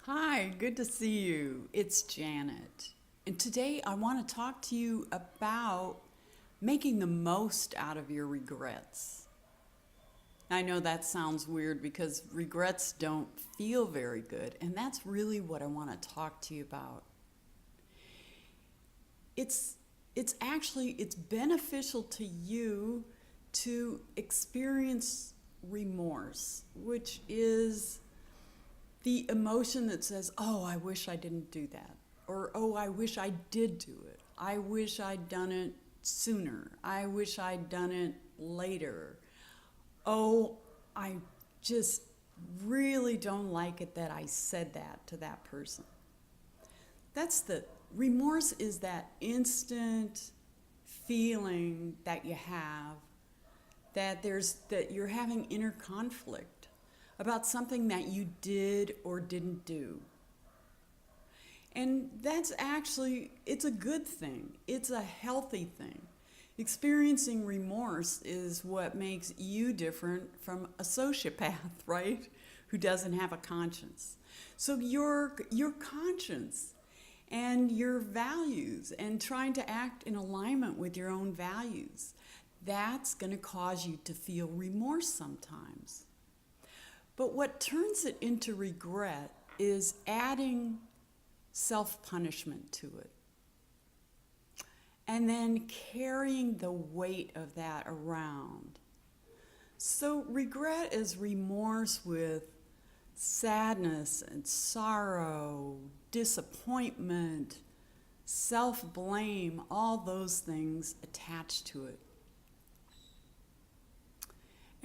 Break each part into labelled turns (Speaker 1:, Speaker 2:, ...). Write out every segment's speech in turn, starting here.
Speaker 1: Hi, good to see you. It's Janet. And today I want to talk to you about making the most out of your regrets. I know that sounds weird because regrets don't feel very good, and that's really what I want to talk to you about. It's it's beneficial to you to experience remorse, which is the emotion that says, oh, I wish I didn't do that. Or, oh, I wish I did do it. I wish I'd done it sooner. I wish I'd done it later. Oh, I just really don't like it that I said that to that person. That's the remorse is that instant feeling that you have that you're having inner conflict about something that you did or didn't do. And that's actually, it's a good thing. It's a healthy thing. Experiencing remorse is what makes you different from a sociopath, right? Who doesn't have a conscience. So your conscience and your values and trying to act in alignment with your own values, that's going to cause you to feel remorse sometimes. But what turns it into regret is adding self-punishment to it. And then carrying the weight of that around. So regret is remorse with sadness and sorrow, disappointment, self-blame, all those things attached to it.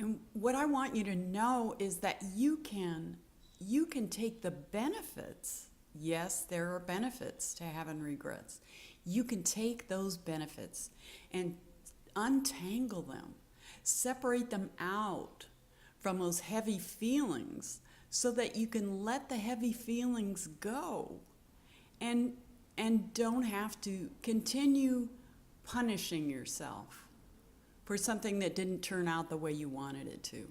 Speaker 1: And what I want you to know is that you can take the benefits. Yes, there are benefits to having regrets. You can take those benefits and untangle them, separate them out from those heavy feelings so that you can let the heavy feelings go and don't have to continue punishing yourself for something that didn't turn out the way you wanted it to.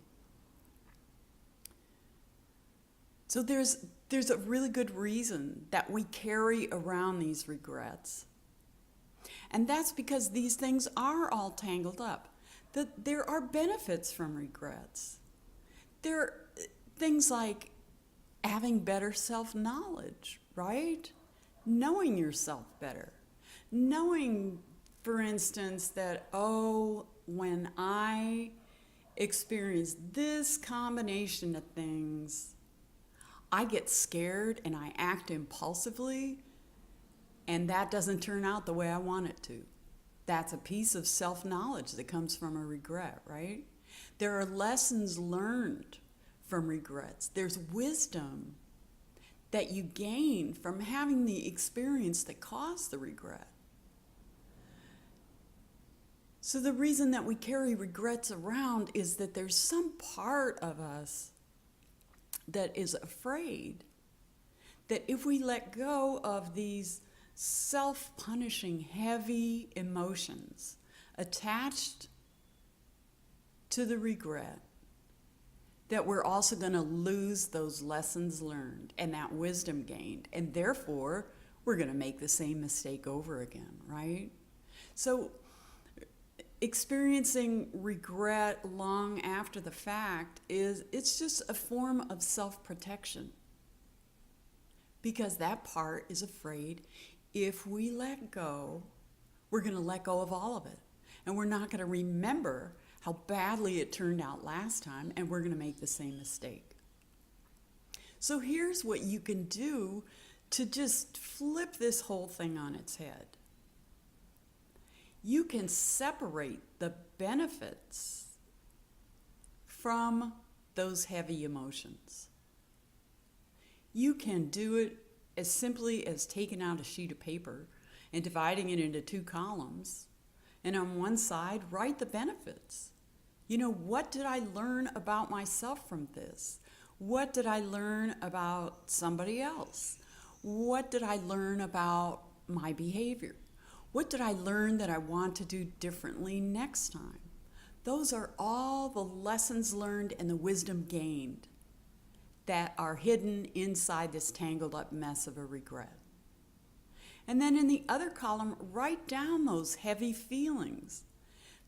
Speaker 1: So there's a really good reason that we carry around these regrets. And that's because these things are all tangled up. That there are benefits from regrets. There are things like having better self-knowledge, right? Knowing yourself better. Knowing, for instance, that, oh, when I experience this combination of things, I get scared and I act impulsively, and that doesn't turn out the way I want it to. That's a piece of self-knowledge that comes from a regret, right? There are lessons learned from regrets. There's wisdom that you gain from having the experience that caused the regret. So the reason that we carry regrets around is that there's some part of us that is afraid that if we let go of these self-punishing, heavy emotions attached to the regret, that we're also going to lose those lessons learned and that wisdom gained, and therefore we're going to make the same mistake over again, right? So experiencing regret long after the fact it's just a form of self-protection, because that part is afraid if we let go, we're going to let go of all of it, and we're not going to remember how badly it turned out last time, and we're going to make the same mistake. So here's what you can do to just flip this whole thing on its head. You can separate the benefits from those heavy emotions. You can do it as simply as taking out a sheet of paper and dividing it into two columns. And on one side, write the benefits. You know, what did I learn about myself from this? What did I learn about somebody else? What did I learn about my behavior? What did I learn that I want to do differently next time? Those are all the lessons learned and the wisdom gained. that are hidden inside this tangled up mess of a regret. And then in the other column, write down those heavy feelings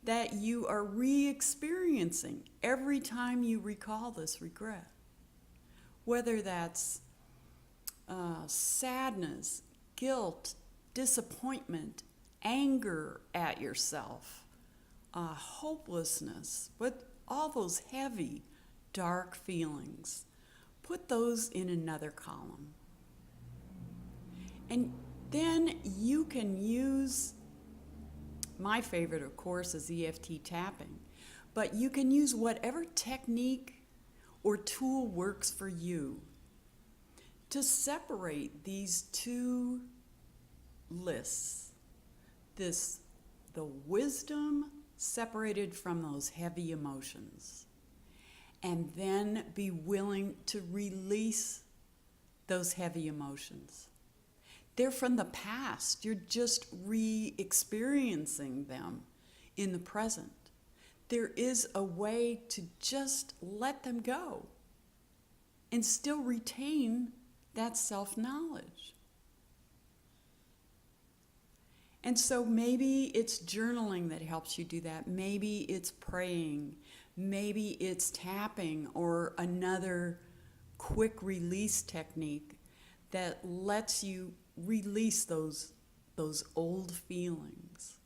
Speaker 1: that you are re-experiencing every time you recall this regret. Whether that's sadness, guilt, disappointment, anger at yourself, hopelessness, but all those heavy, dark feelings. Put those in another column. And then you can use, my favorite, of course, is EFT tapping, but you can use whatever technique or tool works for you to separate these two lists. The wisdom separated from those heavy emotions, and then be willing to release those heavy emotions. They're from the past. You're just re-experiencing them in the present. There is a way to just let them go and still retain that self-knowledge. And so maybe it's journaling that helps you do that. Maybe it's praying. Maybe it's tapping or another quick release technique that lets you release those old feelings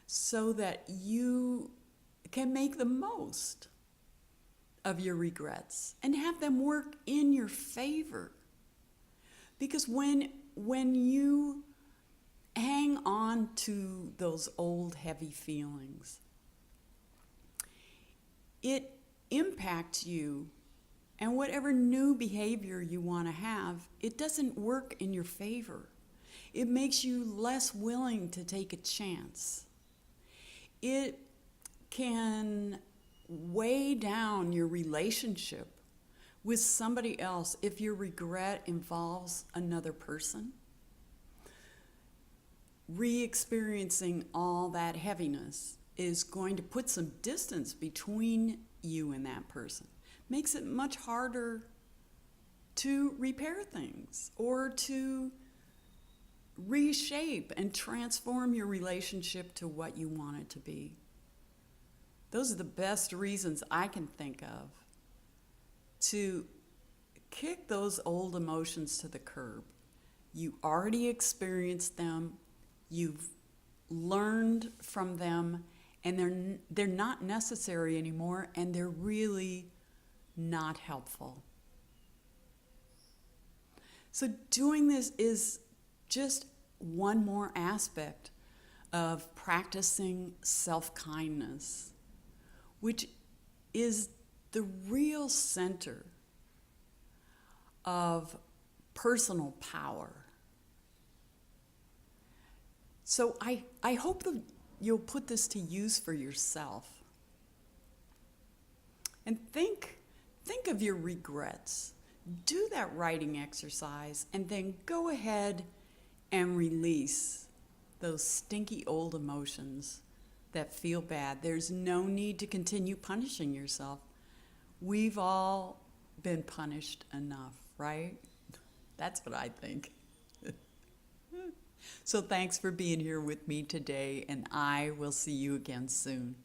Speaker 1: so that you can make the most of your regrets and have them work in your favor. Because when you hang on to those old heavy feelings, it impacts you, and whatever new behavior you want to have, it doesn't work in your favor. It makes you less willing to take a chance. It can weigh down your relationship with somebody else if your regret involves another person. Re-experiencing all that heaviness is going to put some distance between you and that person. Makes it much harder to repair things or to reshape and transform your relationship to what you want it to be. Those are the best reasons I can think of to kick those old emotions to the curb. You already experienced them, you've learned from them, and they're not necessary anymore, and they're really not helpful. So doing this is just one more aspect of practicing self-kindness, which is the real center of personal power. So I hope that you'll put this to use for yourself. And think of your regrets. Do that writing exercise, and then go ahead and release those stinky old emotions that feel bad. There's no need to continue punishing yourself. We've all been punished enough, right? That's what I think. So thanks for being here with me today, and I will see you again soon.